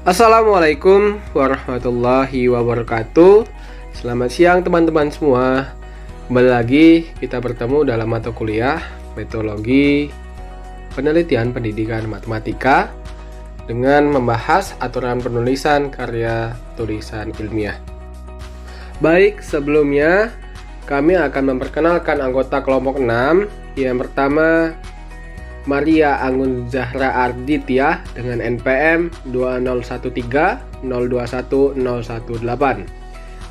Assalamualaikum warahmatullahi wabarakatuh. Selamat siang teman-teman semua. Kembali lagi kita bertemu dalam mata kuliah Metodologi Penelitian Pendidikan Matematika dengan membahas aturan penulisan karya tulisan ilmiah. Baik, sebelumnya kami akan memperkenalkan anggota kelompok 6. Yang pertama, Maria Anggun Zahra Arditya dengan NPM 20130210118.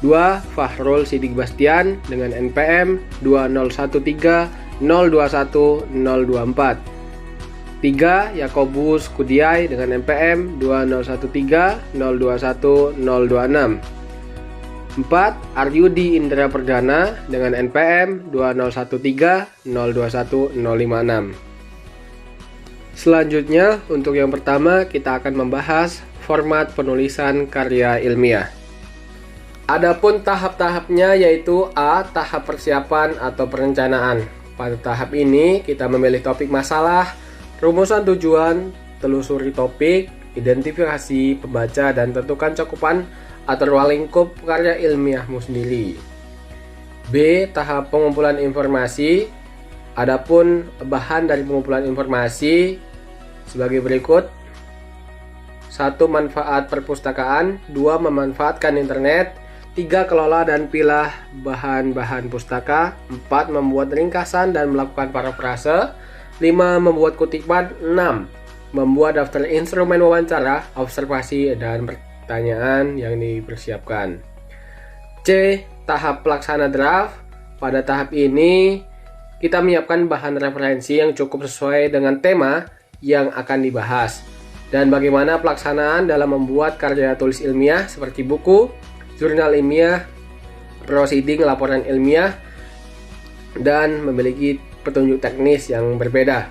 2. Fahrul Sidik Bastian dengan NPM 20130210024. 3. Yakobus Kudiay dengan NPM 20130210026. 4. Aryudi Indra Perdana dengan NPM 20130210056. Selanjutnya, untuk yang pertama kita akan membahas format penulisan karya ilmiah. Adapun tahap-tahapnya yaitu A. Tahap persiapan atau perencanaan. Pada tahap ini kita memilih topik masalah, rumusan tujuan, telusuri topik, identifikasi pembaca, dan tentukan cakupan atau ruang lingkup karya ilmiahmu sendiri. B. Tahap pengumpulan informasi. Adapun bahan dari pengumpulan informasi sebagai berikut. 1. Manfaat perpustakaan. 2. Memanfaatkan internet. 3. Kelola dan pilah bahan-bahan pustaka. 4. Membuat ringkasan dan melakukan parafrase. 5. Membuat kutipan. 6. Membuat daftar instrumen wawancara, observasi, dan pertanyaan yang dipersiapkan. C. Tahap pelaksana draft. Pada tahap ini kita menyiapkan bahan referensi yang cukup sesuai dengan tema yang akan dibahas dan bagaimana pelaksanaan dalam membuat karya tulis ilmiah seperti buku, jurnal ilmiah, proceeding laporan ilmiah, dan memiliki petunjuk teknis yang berbeda.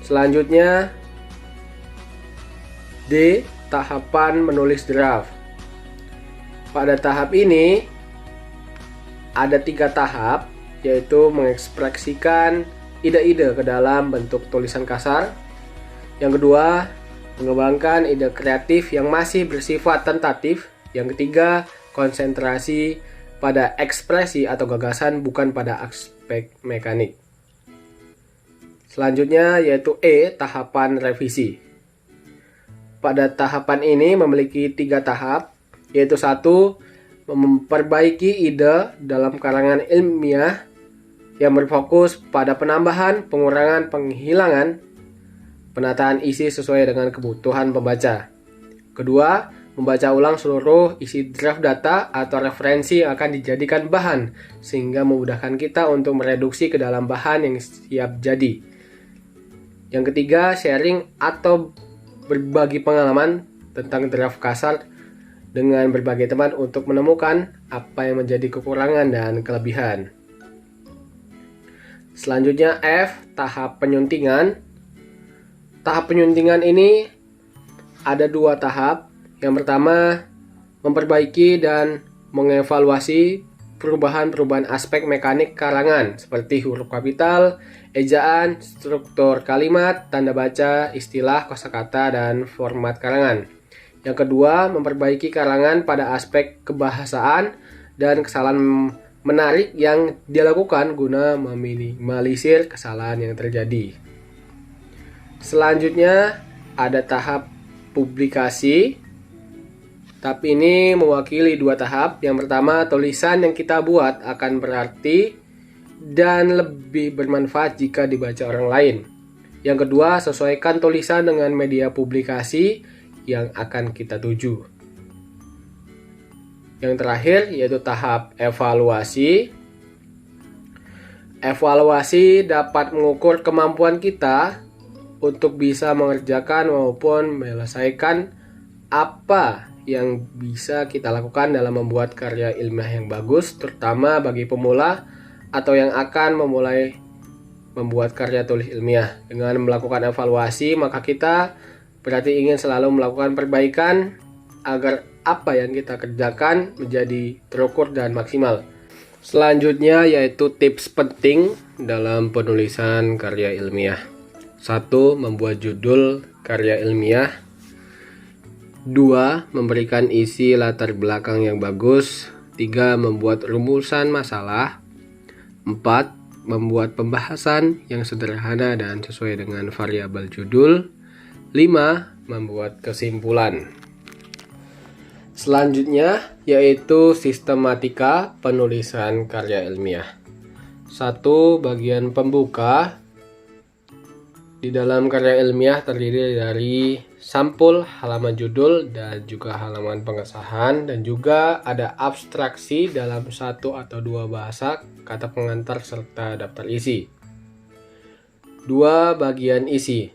Selanjutnya, D. Tahapan menulis draft. Pada tahap ini ada 3 tahap, yaitu mengekspresikan ide-ide ke dalam bentuk tulisan kasar. Yang kedua, mengembangkan ide kreatif yang masih bersifat tentatif. Yang ketiga, konsentrasi pada ekspresi atau gagasan bukan pada aspek mekanik. Selanjutnya yaitu E. Tahapan revisi. Pada tahapan ini memiliki 3 tahap, yaitu 1. Memperbaiki ide dalam karangan ilmiah yang berfokus pada penambahan, pengurangan, penghilangan, penataan isi sesuai dengan kebutuhan pembaca. Kedua, membaca ulang seluruh isi draft data atau referensi yang akan dijadikan bahan sehingga memudahkan kita untuk mereduksi ke dalam bahan yang siap jadi. Yang ketiga, sharing atau berbagi pengalaman tentang draft kasar dengan berbagai teman untuk menemukan apa yang menjadi kekurangan dan kelebihan. Selanjutnya F. Tahap penyuntingan. Tahap penyuntingan ini ada 2 tahap. Yang pertama, memperbaiki dan mengevaluasi perubahan-perubahan aspek mekanik karangan seperti huruf kapital, ejaan, struktur kalimat, tanda baca, istilah, kosakata, dan format karangan. Yang kedua, memperbaiki karangan pada aspek kebahasaan dan kesalahan menarik yang dilakukan guna meminimalisir kesalahan yang terjadi. Selanjutnya ada tahap publikasi. Tahap ini mewakili 2 tahap. Yang pertama, tulisan yang kita buat akan berarti dan lebih bermanfaat jika dibaca orang lain. Yang kedua, sesuaikan tulisan dengan media publikasi yang akan kita tuju. Yang terakhir yaitu tahap evaluasi. Evaluasi dapat mengukur kemampuan kita untuk bisa mengerjakan maupun menyelesaikan apa yang bisa kita lakukan dalam membuat karya ilmiah yang bagus, terutama bagi pemula atau yang akan memulai membuat karya tulis ilmiah. Dengan melakukan evaluasi, maka kita berarti ingin selalu melakukan perbaikan agar apa yang kita kerjakan menjadi terukur dan maksimal. Selanjutnya yaitu tips penting dalam penulisan karya ilmiah. 1. Membuat judul karya ilmiah. 2. Memberikan isi latar belakang yang bagus. 3. Membuat rumusan masalah. 4. Membuat pembahasan yang sederhana dan sesuai dengan variabel judul. 5. Membuat kesimpulan. Selanjutnya yaitu sistematika penulisan karya ilmiah. 1. Bagian pembuka. Di dalam karya ilmiah terdiri dari sampul, halaman judul, dan juga halaman pengesahan, dan juga ada abstraksi dalam 1 atau 2 bahasa, kata pengantar, serta daftar isi. 2. Bagian isi.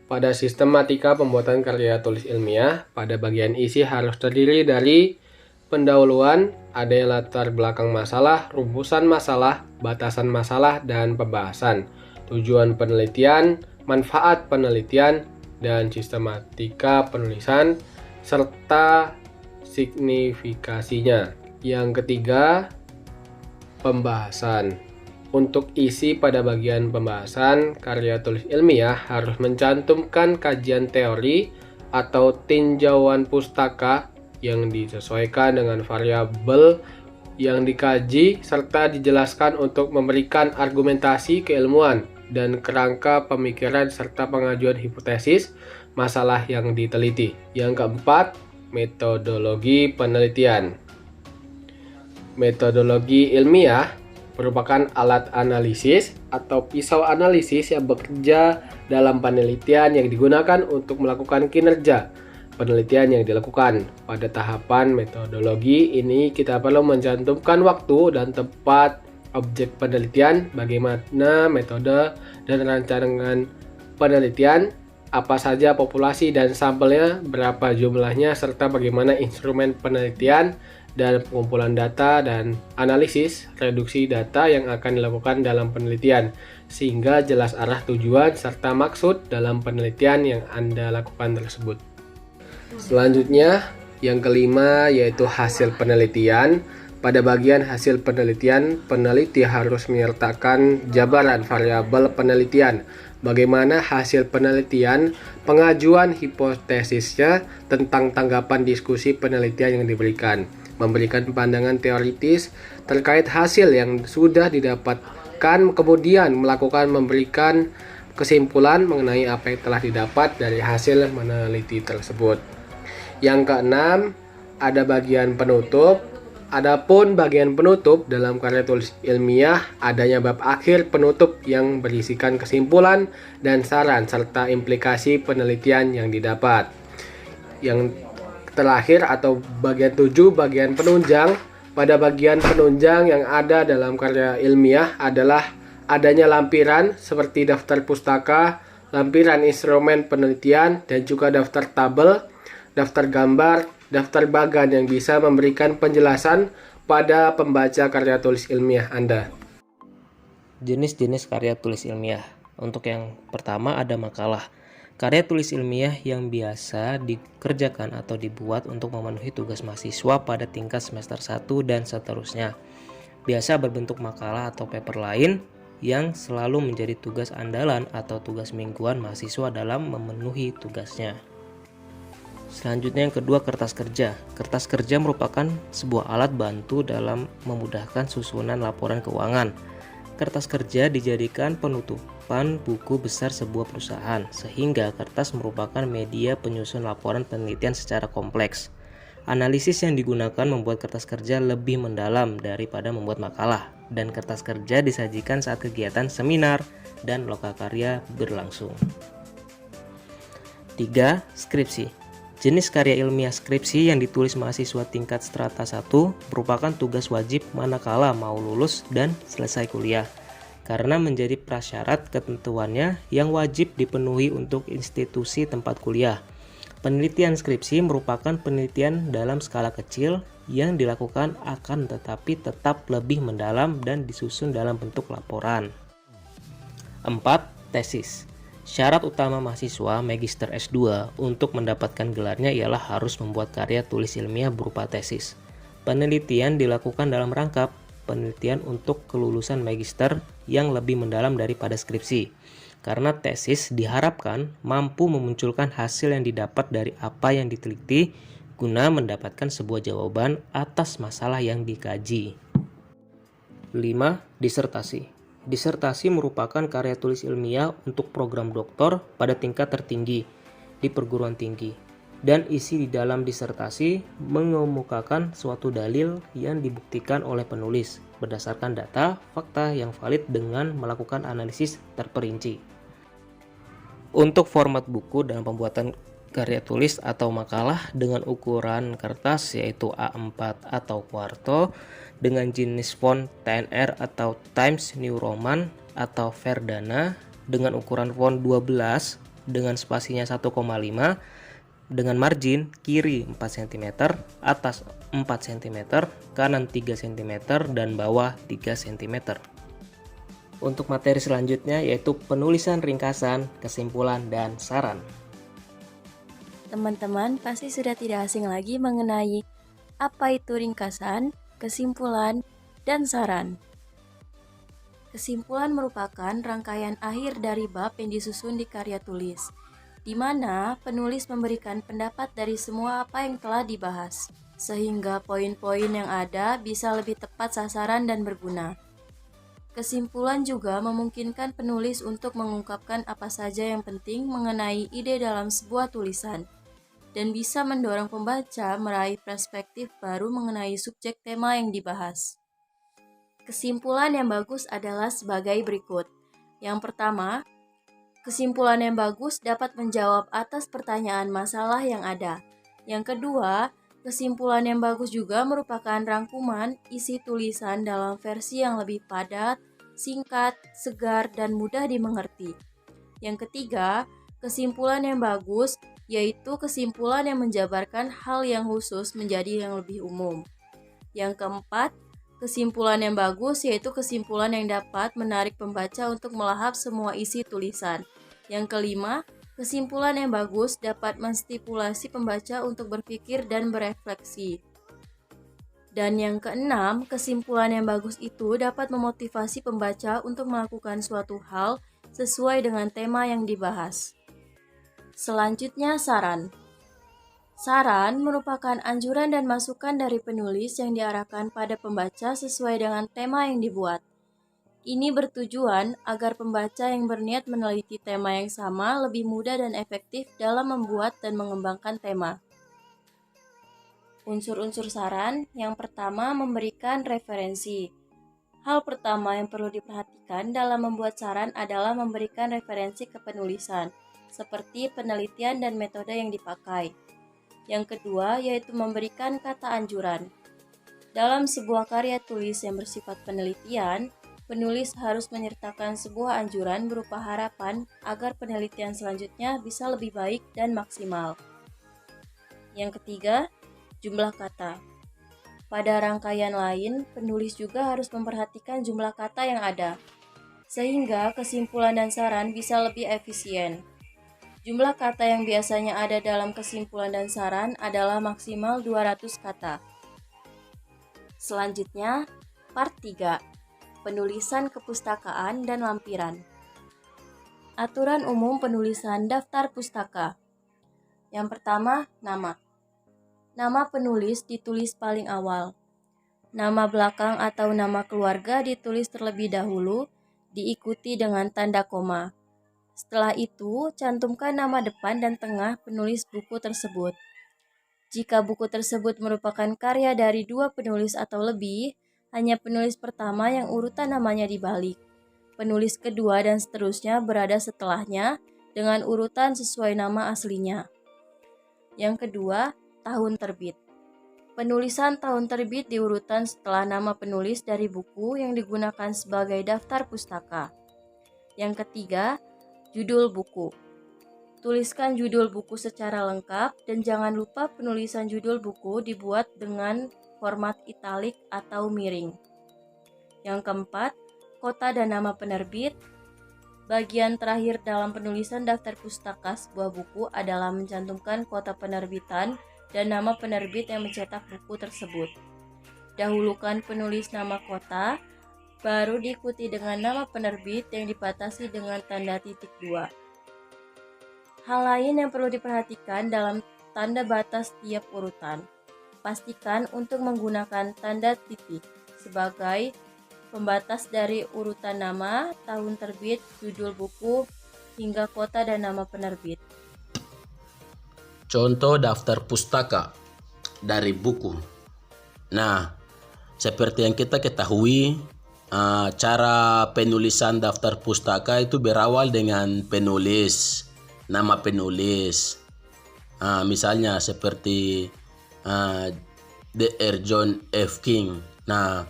Pada sistematika pembuatan karya tulis ilmiah, pada bagian isi harus terdiri dari pendahuluan, ada latar belakang masalah, rumusan masalah, batasan masalah, dan pembahasan, tujuan penelitian, manfaat penelitian, dan sistematika penulisan, serta signifikasinya. Yang ketiga, pembahasan. Untuk isi pada bagian pembahasan, karya tulis ilmiah harus mencantumkan kajian teori atau tinjauan pustaka yang disesuaikan dengan variabel yang dikaji, serta dijelaskan untuk memberikan argumentasi keilmuan dan kerangka pemikiran serta pengajuan hipotesis masalah yang diteliti. Yang keempat, metodologi penelitian. Metodologi ilmiah merupakan alat analisis atau pisau analisis yang bekerja dalam penelitian yang digunakan untuk melakukan kinerja penelitian yang dilakukan. Pada tahapan metodologi ini kita perlu mencantumkan waktu dan tempat objek penelitian, bagaimana metode dan rancangan penelitian, apa saja populasi dan sampelnya, berapa jumlahnya, serta bagaimana instrumen penelitian dan pengumpulan data dan analisis reduksi data yang akan dilakukan dalam penelitian, sehingga jelas arah tujuan serta maksud dalam penelitian yang Anda lakukan tersebut. Selanjutnya, yang kelima yaitu hasil penelitian. Pada bagian hasil penelitian, peneliti harus menyertakan jabaran variabel penelitian, bagaimana hasil penelitian, pengajuan hipotesisnya tentang tanggapan diskusi penelitian yang diberikan, memberikan pandangan teoritis terkait hasil yang sudah didapatkan, kemudian memberikan kesimpulan mengenai apa yang telah didapat dari hasil meneliti tersebut. Yang keenam, ada bagian penutup. Adapun bagian penutup dalam karya tulis ilmiah, adanya bab akhir penutup yang berisikan kesimpulan dan saran serta implikasi penelitian yang didapat. Yang terakhir atau bagian 7, bagian penunjang. Pada bagian penunjang yang ada dalam karya ilmiah adalah adanya lampiran seperti daftar pustaka, lampiran instrumen penelitian, dan juga daftar tabel, daftar gambar, daftar bagan yang bisa memberikan penjelasan pada pembaca karya tulis ilmiah Anda. Jenis-jenis karya tulis ilmiah. Untuk yang pertama ada makalah. Karya tulis ilmiah yang biasa dikerjakan atau dibuat untuk memenuhi tugas mahasiswa pada tingkat semester 1 dan seterusnya. Biasa berbentuk makalah atau paper lain yang selalu menjadi tugas andalan atau tugas mingguan mahasiswa dalam memenuhi tugasnya. Selanjutnya yang kedua, kertas kerja. Kertas kerja merupakan sebuah alat bantu dalam memudahkan susunan laporan keuangan. Kertas kerja dijadikan penutupan buku besar sebuah perusahaan, sehingga kertas merupakan media penyusun laporan penelitian secara kompleks. Analisis yang digunakan membuat kertas kerja lebih mendalam daripada membuat makalah, dan kertas kerja disajikan saat kegiatan seminar dan lokakarya berlangsung. 3. Skripsi. Jenis karya ilmiah skripsi yang ditulis mahasiswa tingkat strata 1 merupakan tugas wajib manakala mau lulus dan selesai kuliah, karena menjadi prasyarat ketentuannya yang wajib dipenuhi untuk institusi tempat kuliah. Penelitian skripsi merupakan penelitian dalam skala kecil yang dilakukan akan tetapi tetap lebih mendalam dan disusun dalam bentuk laporan. 4. Tesis. Syarat utama mahasiswa Magister S2 untuk mendapatkan gelarnya ialah harus membuat karya tulis ilmiah berupa tesis. Penelitian dilakukan dalam rangka penelitian untuk kelulusan magister yang lebih mendalam daripada skripsi. karena tesis diharapkan mampu memunculkan hasil yang didapat dari apa yang diteliti guna mendapatkan sebuah jawaban atas masalah yang dikaji. 5. Disertasi. Disertasi merupakan karya tulis ilmiah untuk program doktor pada tingkat tertinggi di perguruan tinggi, dan isi di dalam disertasi mengemukakan suatu dalil yang dibuktikan oleh penulis berdasarkan data, fakta yang valid dengan melakukan analisis terperinci. Untuk format buku dalam pembuatan karya tulis atau makalah dengan ukuran kertas yaitu A4 atau Quarto dengan jenis font TNR atau Times New Roman atau Verdana dengan ukuran font 12 dengan spasinya 1,5 dengan margin kiri 4 cm, atas 4 cm, kanan 3 cm, dan bawah 3 cm. Untuk materi selanjutnya yaitu penulisan ringkasan, kesimpulan, dan saran. Teman-teman pasti sudah tidak asing lagi mengenai apa itu ringkasan, kesimpulan, dan saran. Kesimpulan merupakan rangkaian akhir dari bab yang disusun di karya tulis, di mana penulis memberikan pendapat dari semua apa yang telah dibahas, sehingga poin-poin yang ada bisa lebih tepat sasaran dan berguna. Kesimpulan juga memungkinkan penulis untuk mengungkapkan apa saja yang penting mengenai ide dalam sebuah tulisan, dan bisa mendorong pembaca meraih perspektif baru mengenai subjek tema yang dibahas. Kesimpulan yang bagus adalah sebagai berikut. Yang pertama, kesimpulan yang bagus dapat menjawab atas pertanyaan masalah yang ada. Yang kedua, kesimpulan yang bagus juga merupakan rangkuman isi tulisan dalam versi yang lebih padat, singkat, segar, dan mudah dimengerti. Yang ketiga, kesimpulan yang bagus yaitu kesimpulan yang menjabarkan hal yang khusus menjadi yang lebih umum. Yang keempat, kesimpulan yang bagus yaitu kesimpulan yang dapat menarik pembaca untuk melahap semua isi tulisan. Yang kelima, kesimpulan yang bagus dapat menstipulasi pembaca untuk berpikir dan berefleksi. Dan yang keenam, kesimpulan yang bagus itu dapat memotivasi pembaca untuk melakukan suatu hal sesuai dengan tema yang dibahas. Selanjutnya, saran. Saran merupakan anjuran dan masukan dari penulis yang diarahkan pada pembaca sesuai dengan tema yang dibuat. Ini bertujuan agar pembaca yang berniat meneliti tema yang sama lebih mudah dan efektif dalam membuat dan mengembangkan tema. Unsur-unsur saran yang pertama memberikan referensi. Hal pertama yang perlu diperhatikan dalam membuat saran adalah memberikan referensi ke penulisan, seperti penelitian dan metode yang dipakai. Yang kedua yaitu memberikan kata anjuran. Dalam sebuah karya tulis yang bersifat penelitian, penulis harus menyertakan sebuah anjuran berupa harapan agar penelitian selanjutnya bisa lebih baik dan maksimal. Yang ketiga, jumlah kata. Pada rangkaian lain, penulis juga harus memperhatikan jumlah kata yang ada, sehingga kesimpulan dan saran bisa lebih efisien. Jumlah kata yang biasanya ada dalam kesimpulan dan saran adalah maksimal 200 kata. Selanjutnya, part 3. Penulisan kepustakaan dan lampiran. Aturan umum penulisan daftar pustaka. Yang pertama, nama. Nama penulis ditulis paling awal. Nama belakang atau nama keluarga ditulis terlebih dahulu, diikuti dengan tanda koma. Setelah itu, cantumkan nama depan dan tengah penulis buku tersebut. Jika buku tersebut merupakan karya dari 2 penulis atau lebih, hanya penulis pertama yang urutan namanya dibalik. Penulis kedua dan seterusnya berada setelahnya dengan urutan sesuai nama aslinya. Yang kedua, tahun terbit. Penulisan tahun terbit diurutan setelah nama penulis dari buku yang digunakan sebagai daftar pustaka. Yang ketiga, judul buku. Tuliskan judul buku secara lengkap dan jangan lupa penulisan judul buku dibuat dengan format italik atau miring. Yang keempat, kota dan nama penerbit. Bagian terakhir dalam penulisan daftar pustaka sebuah buku adalah mencantumkan kota penerbitan dan nama penerbit yang mencetak buku tersebut. Dahulukan penulis nama kota, baru diikuti dengan nama penerbit yang dibatasi dengan tanda titik 2. Hal lain yang perlu diperhatikan dalam tanda batas tiap urutan. Pastikan untuk menggunakan tanda titik sebagai pembatas dari urutan nama, tahun terbit, judul buku, hingga kota dan nama penerbit. Contoh daftar pustaka dari buku. Nah, seperti yang kita ketahui, cara penulisan daftar pustaka itu berawal dengan penulis, nama penulis. Misalnya seperti Dr. John F. King. Nah,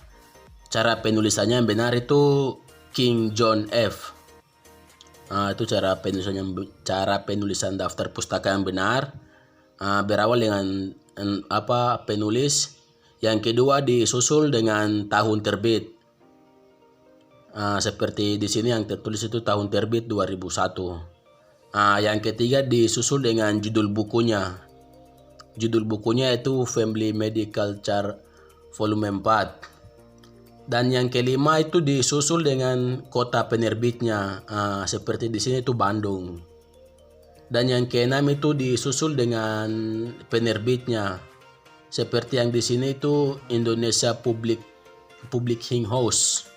cara penulisannya yang benar itu King John F. Itu cara penulisan daftar pustaka yang benar. Berawal dengan penulis. Yang kedua disusul dengan tahun terbit. Seperti di sini yang tertulis itu tahun terbit 2001. Yang ketiga disusul dengan judul bukunya. Judul bukunya itu Family Medical Chart Volume 4. Dan yang kelima itu disusul dengan kota penerbitnya. Seperti di sini itu Bandung. Dan yang keenam itu disusul dengan penerbitnya. Seperti yang di sini itu Indonesia Publishing House.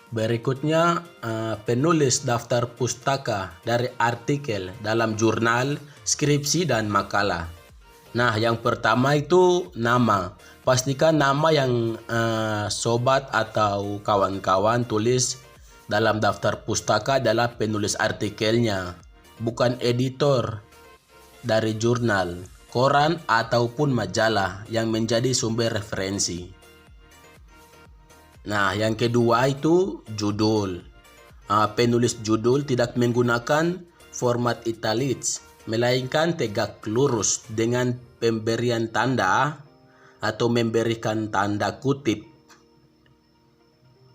Berikutnya penulis daftar pustaka dari artikel dalam jurnal, skripsi, dan makalah. Nah, yang pertama itu nama. Pastikan nama yang sobat atau kawan-kawan tulis dalam daftar pustaka adalah penulis artikelnya, bukan editor dari jurnal, koran, ataupun majalah yang menjadi sumber referensi. Nah, yang kedua itu judul. Penulis judul tidak menggunakan format italics, melainkan tegak lurus dengan pemberian tanda atau memberikan tanda kutip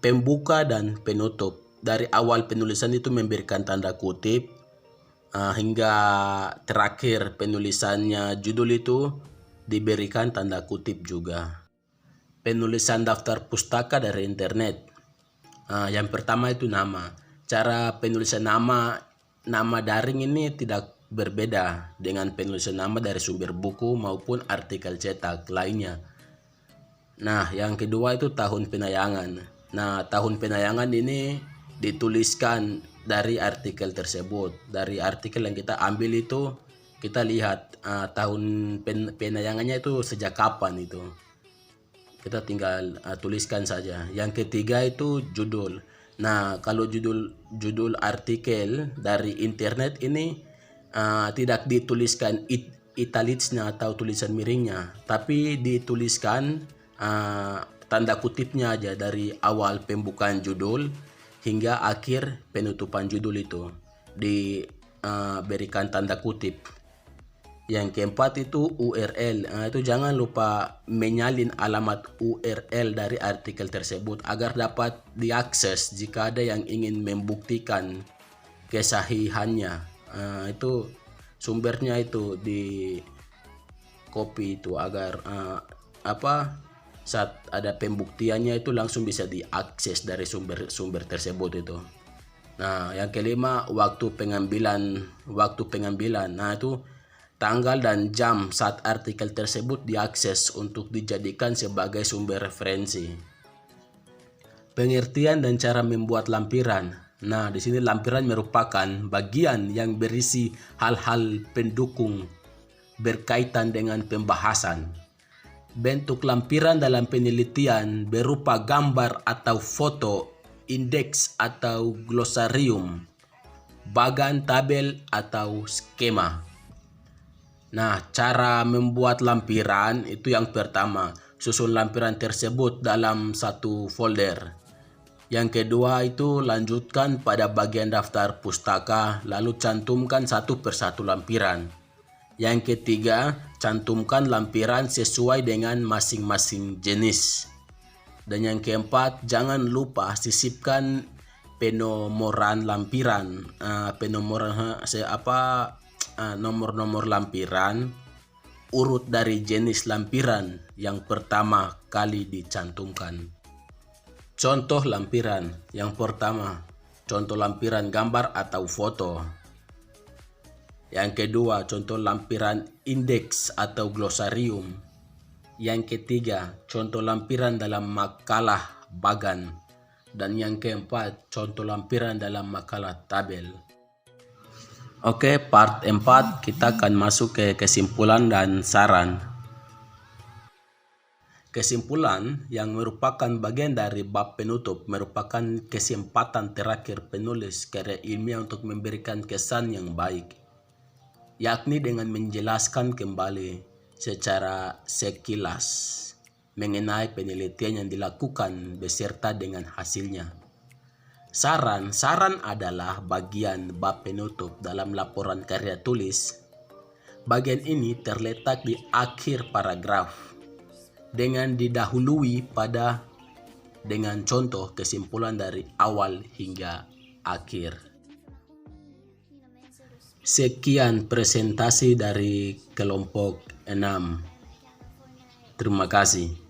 pembuka dan penutup. Dari awal penulisan itu memberikan tanda kutip hingga terakhir penulisannya judul itu diberikan tanda kutip juga. Penulisan daftar pustaka dari internet. Yang pertama itu nama. Cara penulisan nama daring ini tidak berbeda dengan penulisan nama dari sumber buku maupun artikel cetak lainnya. Nah, yang kedua itu tahun penayangan. Nah, tahun penayangan ini dituliskan dari artikel tersebut. Dari artikel yang kita ambil itu kita lihat tahun penayangannya itu sejak kapan itu. Kita tinggal tuliskan saja. Yang ketiga itu judul. Nah, kalau judul artikel dari internet ini tidak dituliskan italicsnya atau tulisan miringnya, tapi dituliskan tanda kutipnya aja dari awal pembukaan judul hingga akhir penutupan judul itu diberikan tanda kutip. Yang keempat itu URL. Itu jangan lupa menyalin alamat URL dari artikel tersebut agar dapat diakses jika ada yang ingin membuktikan kesahihannya. Itu sumbernya itu di copy itu agar saat ada pembuktiannya itu langsung bisa diakses dari sumber tersebut itu. Nah, yang kelima waktu pengambilan. Nah, itu tanggal dan jam saat artikel tersebut diakses untuk dijadikan sebagai sumber referensi. Pengertian dan cara membuat lampiran. Nah, di sini lampiran merupakan bagian yang berisi hal-hal pendukung berkaitan dengan pembahasan. Bentuk lampiran dalam penelitian berupa gambar atau foto, indeks atau glosarium, bagan tabel atau skema. Nah, cara membuat lampiran itu yang pertama, susun lampiran tersebut dalam satu folder. Yang kedua itu lanjutkan pada bagian daftar pustaka, lalu cantumkan satu persatu lampiran. Yang ketiga, cantumkan lampiran sesuai dengan masing-masing jenis. Dan yang keempat, jangan lupa sisipkan penomoran lampiran. Nomor-nomor lampiran urut dari jenis lampiran yang pertama kali dicantumkan. Contoh lampiran. Yang pertama, contoh lampiran gambar atau foto. Yang kedua, contoh lampiran indeks atau glosarium. Yang ketiga, contoh lampiran dalam makalah bagan. Dan yang keempat, contoh lampiran dalam makalah tabel. Oke, part 4 kita akan masuk ke kesimpulan dan saran. Kesimpulan yang merupakan bagian dari bab penutup merupakan kesempatan terakhir penulis karya ilmiah untuk memberikan kesan yang baik, yakni dengan menjelaskan kembali secara sekilas mengenai penelitian yang dilakukan beserta dengan hasilnya. Saran adalah bagian bab penutup dalam laporan karya tulis. Bagian ini terletak di akhir paragraf dengan didahului dengan contoh kesimpulan dari awal hingga akhir. Sekian presentasi dari kelompok 6. Terima kasih.